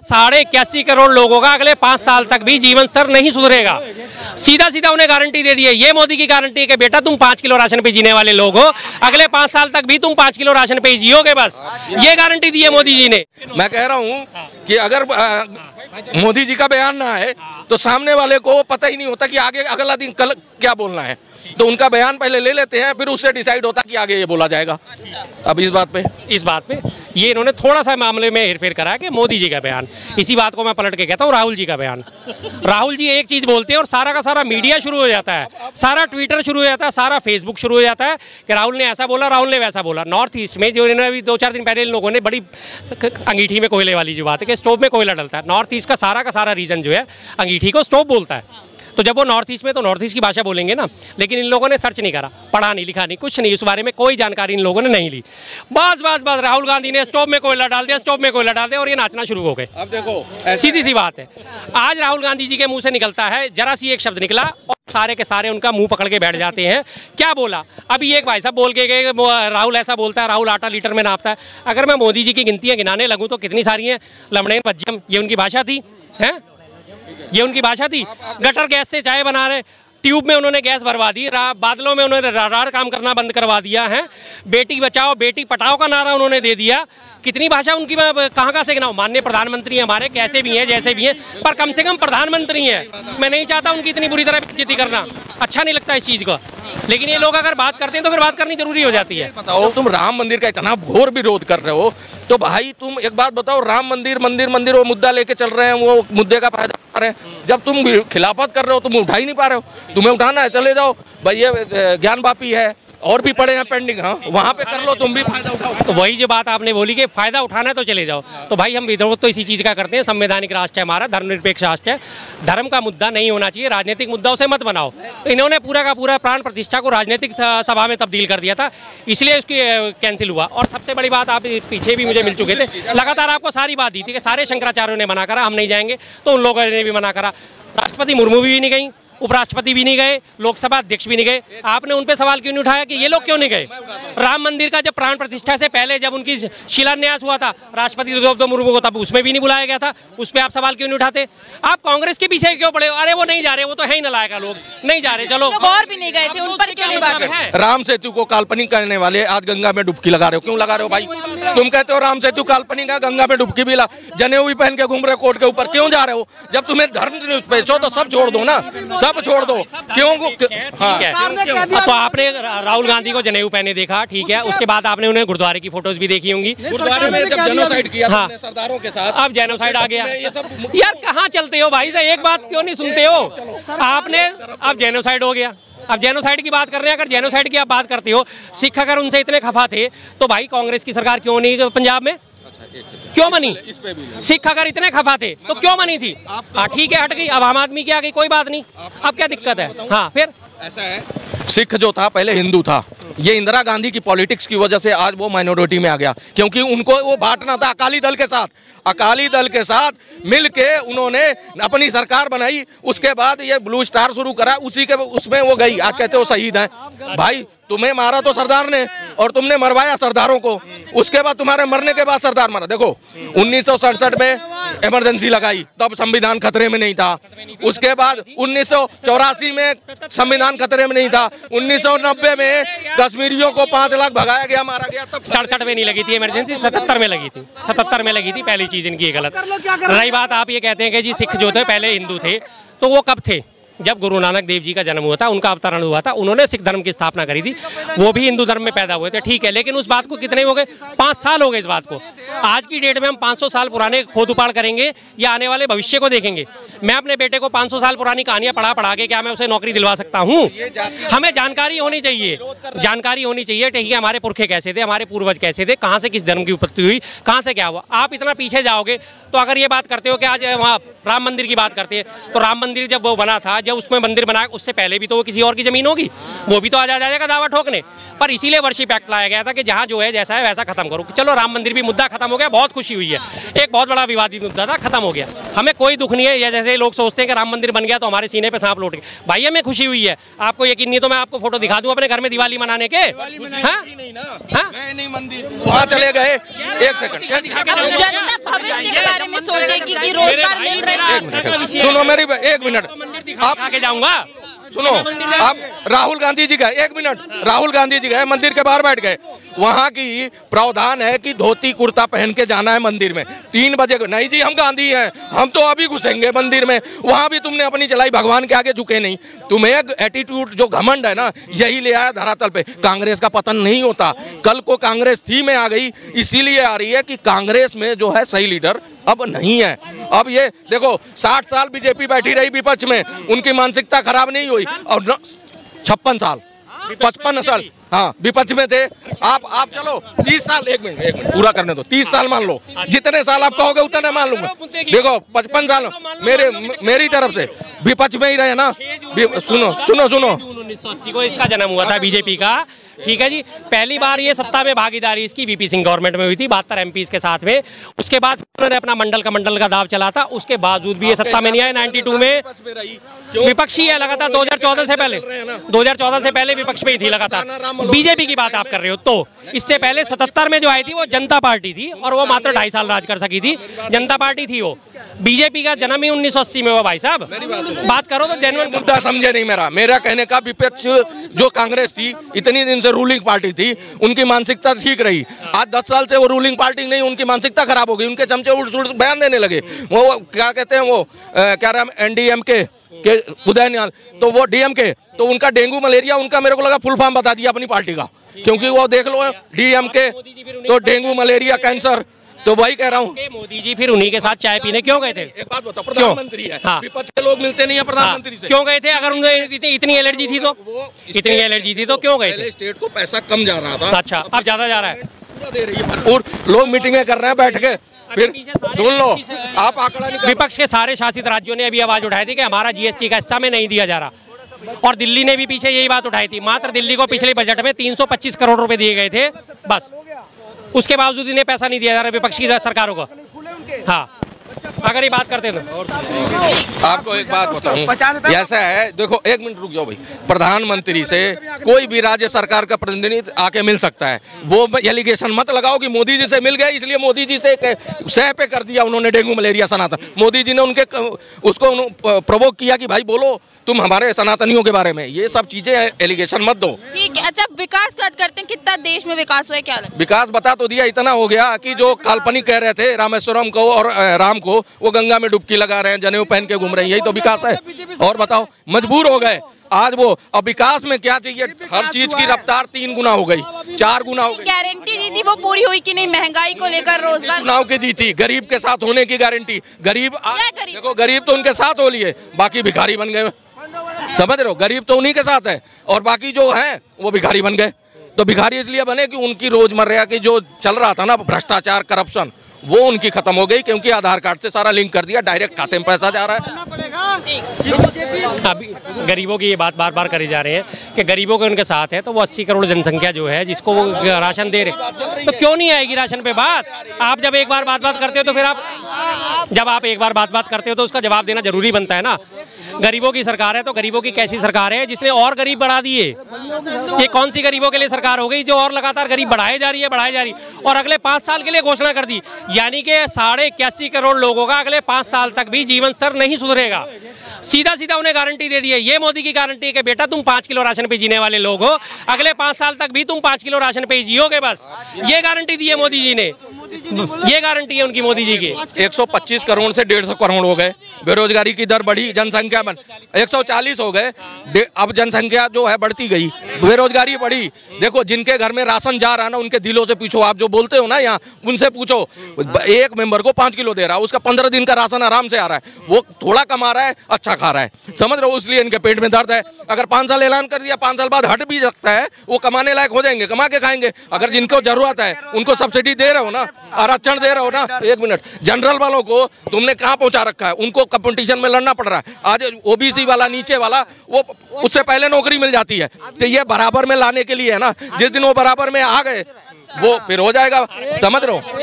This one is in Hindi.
81 करोड़ लोगों का अगले 5 साल तक भी जीवन स्तर नहीं सुधरेगा। सीधा सीधा उन्हें गारंटी दे दी है। ये मोदी की गारंटी है कि बेटा तुम 5 किलो राशन पे जीने वाले लोग हो, अगले 5 साल तक भी तुम 5 किलो राशन पे ही जियोगे, बस ये गारंटी दी है मोदी जी ने। मैं कह रहा हूँ कि अगर मोदी जी का बयान ना है तो सामने वाले को पता ही नहीं होता कि आगे अगला दिन कल क्या बोलना है, तो उनका बयान पहले ले लेते हैं, फिर उससे डिसाइड होता कि आगे ये बोला जाएगा। अब इस बात पे ये इन्होंने थोड़ा सा मामले में हेरफेर करा कि मोदी जी का बयान, इसी बात को मैं पलट के कहता हूँ राहुल जी का बयान। राहुल जी एक चीज बोलते हैं और सारा का सारा मीडिया शुरू हो जाता है, सारा ट्विटर शुरू हो जाता है, सारा फेसबुक शुरू हो जाता है कि राहुल ने ऐसा बोला, राहुल ने वैसा बोला। नॉर्थ ईस्ट में जो इन्होंने अभी 2-4 दिन पहले इन लोगों ने बड़ी अंगीठी में कोयले वाली जो बात है कि स्टोव में कोयला डलता है, नॉर्थ ईस्ट का सारा रीजन जो है अंगीठी को स्टोव बोलता है। तो जब वो नॉर्थ ईस्ट में तो नॉर्थ ईस्ट की भाषा बोलेंगे ना, लेकिन इन लोगों ने सर्च नहीं करा, पढ़ा नहीं, लिखा नहीं, कुछ नहीं, उस बारे में कोई जानकारी इन लोगों ने नहीं ली। बस राहुल गांधी ने स्टोव में कोयला डाल दिया, स्टोव में कोयला डाल दिया और ये नाचना शुरू हो गए। अब देखो सीधी सी बात है, आज राहुल गांधी जी के मुंह से निकलता है, जरा सी एक शब्द निकला और सारे के सारे उनका मुंह पकड़ के बैठ जाते हैं। क्या बोला? अभी एक भाई साहब बोल के गए राहुल ऐसा बोलता है, राहुल आटा लीटर में नापता है। अगर मैं मोदी जी की गिनतियां गिनाने लगूं तो कितनी सारी हैं। लमड़े बज्जम, ये उनकी भाषा थी, है ये उनकी भाषा थी। गटर गैस से चाय बना रहे, ट्यूब में उन्होंने गैस भरवा दी, बादलों में उन्होंने राडार काम करना बंद करवा दिया है, बेटी बचाओ बेटी पटाओ का नारा उन्होंने दे दिया। कितनी भाषा उनकी, मैं कहाँ से गिनाऊं। माननीय प्रधानमंत्री हैं हमारे, कैसे भी हैं जैसे भी हैं, पर कम से कम प्रधानमंत्री हैं। मैं नहीं चाहता उनकी इतनी बुरी तरह बेइज्जती करना, अच्छा नहीं लगता इस चीज़ को, लेकिन ये लोग अगर बात करते हैं तो फिर बात करनी जरूरी हो जाती है। बताओ, तुम राम मंदिर का इतना घोर विरोध कर रहे हो, तो भाई तुम एक बात बताओ, राम मंदिर वो मुद्दा लेके चल रहे हैं, वो मुद्दे का फायदा उठा रहे हैं। जब तुम खिलाफत कर रहे हो तुम उठा ही नहीं पा रहे हो। तुम्हें उठाना है, चले जाओ भाई, ये ज्ञान वापी है और भी पड़े हैं पेंडिंग, हाँ वहाँ पे कर लो, तुम भी फायदा उठाओ। तो वही जो बात आपने बोली कि फायदा उठाना है तो चले जाओ, तो भाई हम विरोध तो इसी चीज़ का करते हैं। संवैधानिक राष्ट्र है हमारा, धर्मनिरपेक्ष राष्ट्र है, धर्म का मुद्दा नहीं होना चाहिए, राजनीतिक मुद्दा उसे मत बनाओ। इन्होंने पूरा का पूरा प्राण प्रतिष्ठा को राजनीतिक सभा में तब्दील कर दिया था, इसलिए उसकी कैंसिल हुआ। और सबसे बड़ी बात, आप पीछे भी मुझे मिल चुके थे, लगातार आपको सारी बात दी थी कि सारे शंकराचार्यों ने मना करा, हम नहीं जाएंगे, तो उन लोगों ने भी मना करा। राष्ट्रपति मुर्मू भी नहीं गई, उपराष्ट्रपति भी नहीं गए, लोकसभा अध्यक्ष भी नहीं गए। आपने उन पे सवाल क्यों नहीं उठाया कि ये लोग क्यों नहीं गए? राम मंदिर का जब प्राण प्रतिष्ठा से पहले जब उनकी शिलान्यास हुआ था राष्ट्रपति द्रौपदी मुर्मू को, तब उसमें भी नहीं बुलाया गया था, उस पर आप सवाल क्यों नहीं उठाते? आप कांग्रेस के पीछे क्यों पड़े? अरे वो नहीं जा रहे, वो तो है ही नालायक लोग, नहीं जा रहे, चलो और भी नहीं गए थे, उन पर क्यों नहीं बात है? राम सेतु को काल्पनिक करने वाले आज गंगा में डुबकी लगा रहे हो, क्यों लगा रहे हो भाई? तुम कहते हो राम सेतु काल्पनिक है, गंगा में डुबकी भी जनेऊ भी पहन के घूम रहे कोर्ट के ऊपर, क्यों जा रहे हो? जब तुम्हें धर्म पेशो तो सब छोड़ दो ना, सब छोड़ दो, क्यों? हाँ, तो आपने राहुल गांधी को जनेऊ पहने देखा, ठीक है, उसके बाद आपने उन्हें गुरुद्वारे की फोटोज भी देखी होंगी, गुरुद्वारे में जब जेनोसाइड किया था सरदारों के साथ, अब जेनोसाइड आ गया। यार कहाँ चलते हो भाई, से एक बात क्यों नहीं सुनते हो आपने? अब जेनोसाइड हो गया, अब जेनोसाइड की बात कर रहे हैं। अगर जेनोसाइड की आप बात करते हो, सिख अगर उनसे इतने खफा थे तो भाई कांग्रेस की सरकार क्यों नहीं पंजाब में, क्यों बनी? सिख अगर इतने खफा थे तो क्यों बनी थी? हाँ ठीक है, हट गई, अब आम आदमी की आ गई, कोई बात नहीं, अब क्या दिक्कत है? हाँ फिर ऐसा है, सिख जो था पहले हिंदू था, ये इंदिरा गांधी की पॉलिटिक्स की वजह से आज वो माइनॉरिटी में आ गया, क्योंकि उनको वो बांटना था अकाली दल के साथ। अकाली दल के साथ मिलके उन्होंने अपनी सरकार बनाई, उसके बाद ये ब्लू स्टार शुरू करा, उसी के उसमें वो गई। आज कहते हो शहीद हैं भाई, तुम्हें मारा तो सरदार ने और तुमने मरवाया सरदारों को, उसके बाद तुम्हारे मरने के बाद सरदार मारा। देखो 1967 में इमरजेंसी लगाई, तब संविधान खतरे में नहीं था। उसके बाद 1984 में संविधान खतरे में नहीं था। 1990 में कश्मीरियों को 5 लाख भगाया गया, मारा गया। तब 67 में नहीं लगी थी इमरजेंसी, 77 में लगी थी, 77 में लगी थी। पहली चीज इनकी ये गलत रही बात। आप ये कहते हैं कि जी सिख जो थे पहले हिंदू थे, तो वो कब थे? जब गुरु नानक देव जी का जन्म हुआ था, उनका अवतरण हुआ था, उन्होंने सिख धर्म की स्थापना करी थी, वो भी हिंदू धर्म में पैदा हुए थे, ठीक है। लेकिन उस बात को कितने हो गए? 5 साल हो गए इस बात को। आज की डेट में हम 500 साल पुराने खोद उपाड़ करेंगे या आने वाले भविष्य को देखेंगे? मैं अपने बेटे को 500 साल पुरानी कहानियां पढ़ा के क्या मैं उसे नौकरी दिलवा सकता हूँ? हमें जानकारी होनी चाहिए, जानकारी होनी चाहिए, ठीक है, हमारे पुरखे कैसे थे, हमारे पूर्वज कैसे थे, कहाँ से किस धर्म की उत्पत्ति हुई, कहाँ से क्या हुआ। आप इतना पीछे जाओगे तो अगर ये बात करते हो कि आज वहाँ राम मंदिर की बात करते हैं, तो राम मंदिर जब वो बना था, जब उसमें मंदिर बनाया, उससे पहले भी तो वो किसी और की जमीन होगी, वो भी तो आ जाएगा दावा ठोकने। पर इसीलिए वर्शिप एक्ट लाया गया था कि जहाँ जो है जैसा है वैसा खत्म करो। चलो राम मंदिर भी मुद्दा खत्म खत्म हो गया, बहुत खुशी हुई है। एक बहुत बड़ा विवादित मुद्दा था, खत्म हो गया, हमें कोई दुख नहीं है। या जैसे लोग सोचते हैं कि राम मंदिर बन गया तो हमारे सीने पे सांप लौट गए, भाई हमें खुशी हुई है। आपको यकीन नहीं तो मैं आपको फोटो दिखा दूं अपने घर में दिवाली मनाने के। वहाँ चले गए, एक सेकंड, जनता भविष्य के बारे में सोचेगी कि रोजगार मिल रहा है। सुनो मेरी, एक मिनट, आप आगे जाऊंगा, सुनो। आप राहुल गांधी जी गए, एक मिनट, राहुल गांधी जी गए, मंदिर के बाहर बैठ गए। वहाँ की प्रावधान है कि धोती कुर्ता पहन के जाना है मंदिर में 3 बजे। नहीं जी, हम गांधी हैं, हम तो अभी घुसेंगे मंदिर में। वहाँ भी तुमने अपनी चलाई, भगवान के आगे झुके नहीं। तुम्हें एक एटीट्यूड, जो घमंड है ना, यही ले आया धरातल पे। कांग्रेस का पतन नहीं होता, कल को कांग्रेस थी में आ गई, इसीलिए आ रही है कि कांग्रेस में जो है सही लीडर अब नहीं है। अब ये देखो, 60 साल बीजेपी बैठी रही विपक्ष में, उनकी मानसिकता खराब नहीं हुई। और 56 साल, 55 साल, हाँ, विपक्ष में थे। आप चलो 30 साल, एक मिनट पूरा करने दो, 30 साल मान लो, जितने साल आप कहोगे उतने मान लूंगा। देखो 55 साल मेरी तरफ से विपक्ष में ही रहे ना। सुनो 1980 को इसका जन्म हुआ था बीजेपी का, ठीक है जी। पहली बार ये सत्ता में भागीदारी इसकी वीपी सिंह गवर्नमेंट में हुई थी 72 एमपीज के साथ में। उसके बाद उन्होंने अपना मंडल का दाव चला था, उसके बावजूद भी ये सत्ता में नहीं आए। 92 में विपक्षी है लगातार, 2014 से पहले विपक्ष में ही थी लगातार। बीजेपी की बात आप कर रहे हो तो इससे पहले 77 में जो आई थी वो जनता पार्टी थी, और वो मात्र 2.5 साल राज कर सकी थी, जनता पार्टी थी वो। बीजेपी का जन्म ही 1980 में हुआ भाई साहब, बात करो तो जेन्युइन मुद्दा समझे नहीं। मेरा कहने का, विपक्ष जो कांग्रेस थी, इतनी दिन से रूलिंग पार्टी थी, उनकी मानसिकता ठीक रही। आज 10 साल से वो रूलिंग पार्टी नहीं, उनकी मानसिकता खराब हो गई। उनके चमचे उड़ बयान देने लगे। वो क्या कहते हैं, वो क्या रहा, एनडीएमके के उदयनियाल, तो वो डीएमके, तो उनका डेंगू मलेरिया, उनका मेरे को लगा फुल फॉर्म बता दिया अपनी पार्टी का, क्योंकि वो देख लो डीएमके तो डेंगू मलेरिया कैंसर। तो वही कह रहा हूँ, मोदी जी फिर उन्हीं के साथ चाय पीने क्यों गए थे? एक बात बताओ, प्रधानमंत्री है, हाँ, विपक्ष के लोग मिलते नहीं है प्रधानमंत्री से, क्यों गए थे? अगर उन्हें इतनी एलर्जी थी तो, इतनी एलर्जी थी तो क्यों गए थे? स्टेट को पैसा कम जा रहा था, अच्छा अब ज्यादा जा रहा है, पूरा दे रही है भरपूर। लोग मीटिंगें कर रहे हैं बैठ के, फिर सुन लो आप आंकड़ा नहीं। विपक्ष के सारे शासित राज्यों ने अभी आवाज उठाई थी कि हमारा जीएसटी का हिस्सा में नहीं दिया जा रहा, और दिल्ली ने भी पीछे यही बात उठाई थी। मात्र दिल्ली को पिछले बजट में 325 करोड़ रुपए दिए गए थे बस, उसके बावजूद इन्हें पैसा नहीं दिया जा रहा विपक्ष की सरकारों को। हाँ, अगर ये बात करते हैं तो आपको एक बात बताऊं, ऐसा है, देखो एक मिनट रुक जाओ भाई। प्रधानमंत्री से कोई भी राज्य सरकार का प्रतिनिधि आके मिल सकता है। वो एलिगेशन मत लगाओ कि मोदी जी से मिल गए इसलिए मोदी जी से सह पे कर दिया उन्होंने डेंगू मलेरिया सनातन। मोदी जी ने उनके उसको प्रोवोक किया कि भाई बोलो तुम हमारे सनातनियों के बारे में। ये सब चीजें एलिगेशन मत दो। ठीक है, अच्छा विकास की बात करते हैं, कितना देश में विकास हुआ है, क्या लगता है? विकास बता तो दिया, इतना हो गया कि जो काल्पनिक कह रहे थे रामेश्वरम को और राम को, वो गंगा में डुबकी लगा रहे हैं, जनेऊ पहन के घूम रहे हैं, यही तो विकास है। और बताओ, मजबूर हो गए आज वो। अब विकास में क्या चाहिए? हर चीज की रफ्तार 3 गुना हो गई, 4 गुना हो गई। गारंटी दी थी वो पूरी हुई कि नहीं? महंगाई को लेकर, रोजगार चुनाव की दी थी, गरीब के साथ होने की गारंटी। गरीब देखो, गरीब तो उनके साथ हो लिए, बाकी भिखारी बन गए। समझ रहे हो, गरीब तो उन्हीं के साथ है और बाकी जो है वो भिखारी बन गए। तो भिखारी इसलिए बने कि उनकी रोजमर्रा की जो चल रहा था ना भ्रष्टाचार, करप्शन, वो उनकी खत्म हो गई, क्योंकि आधार कार्ड से सारा लिंक कर दिया, डायरेक्ट खाते में पैसा जा रहा है। अभी गरीबों की ये बात बार बार करी जा रही है कि गरीबों के उनके साथ है, तो वो 80 करोड़ जनसंख्या जो है जिसको वो राशन दे रहे, तो क्यों नहीं आएगी राशन पे बात? आप जब एक बार बात करते हो तो फिर आप एक बार बात करते हो तो उसका जवाब देना जरूरी बनता है ना। गरीबों की सरकार है तो गरीबों की कैसी सरकार है जिसने और गरीब बढ़ा दिए? ये कौन सी गरीबों के लिए सरकार हो गई जो और लगातार गरीब बढ़ाए जा रही है और अगले 5 साल के लिए घोषणा कर दी, यानी कि 81.5 करोड़ लोगों का अगले 5 साल तक भी जीवन स्तर नहीं सुधरेगा। सीधा सीधा उन्हें गारंटी दे दी है। ये मोदी की गारंटी है कि बेटा तुम 5 किलो राशन पे जीने वाले लोग हो, अगले 5 साल तक भी तुम 5 किलो राशन पे ही जियोगे, बस ये गारंटी दी है मोदी जी ने। ये गारंटी है उनकी मोदी जी की। 125 करोड़ से 150 करोड़ हो गए, बेरोजगारी की दर बढ़ी, जनसंख्या 140 हो गए, अब जनसंख्या जो है बढ़ती गई, बेरोजगारी बढ़ी। देखो जिनके घर में राशन जा रहा है ना, उनके दिलों से पूछो, आप जो बोलते हो ना यहाँ, उनसे पूछो। एक मेंबर को 5 किलो दे रहा है, उसका 15 दिन का राशन आराम से आ रहा है, वो थोड़ा कमा रहा है, अच्छा खा रहा है, समझ रहे हो, इसलिए इनके पेट में दर्द है। अगर 5 साल ऐलान कर दिया, 5 साल बाद हट भी सकता है, वो कमाने लायक हो जाएंगे, कमा के खाएंगे। अगर जिनको जरूरत है उनको सब्सिडी दे रहे हो ना, आरक्षण दे रहे हो ना। एक मिनट, जनरल वालों को तुमने कहाँ पहुंचा रखा है? उनको कंपटीशन में लड़ना पड़ रहा है। आज ओबीसी वाला, नीचे वाला, वो उससे पहले नौकरी मिल जाती है। तो ये बराबर में लाने के लिए है ना, जिस दिन वो बराबर में आ गए वो फिर हो जाएगा, समझ रहे हो।